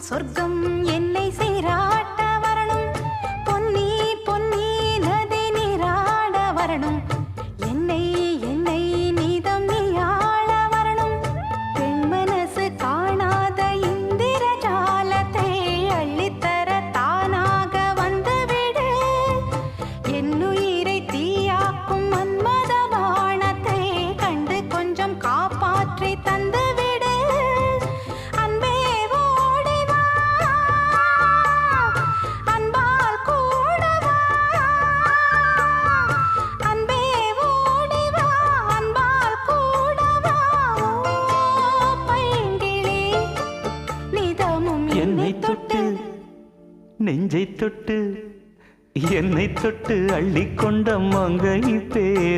சொர்க்கம் என்னை சீராட்ட வரணும், பொன்னி பொன்னி நதி நீராட வரணும், என்னை என்னை நீதம் நீயாள வரணும். பெண் மனசு காணாத இந்திர ஜாலத்தை அள்ளித்தர தானாக வந்துவிடு. என்னுயிரை தீயாக்கும் மன்மத பாணத்தை கண்டு கொஞ்சம் காப்பாற்றி தந்துவிடு. அன்பே ஓடி வா, அன்பால் கூட வா. அன்பே ஓடி வா, அன்பால் கூட வா. ஓ பைங்கிளி, நிதமும் என்னை தொட்டு நெஞ்சை தொட்டு என்னை தொட்டு அள்ளிக்கொண்ட மங்கை பேர்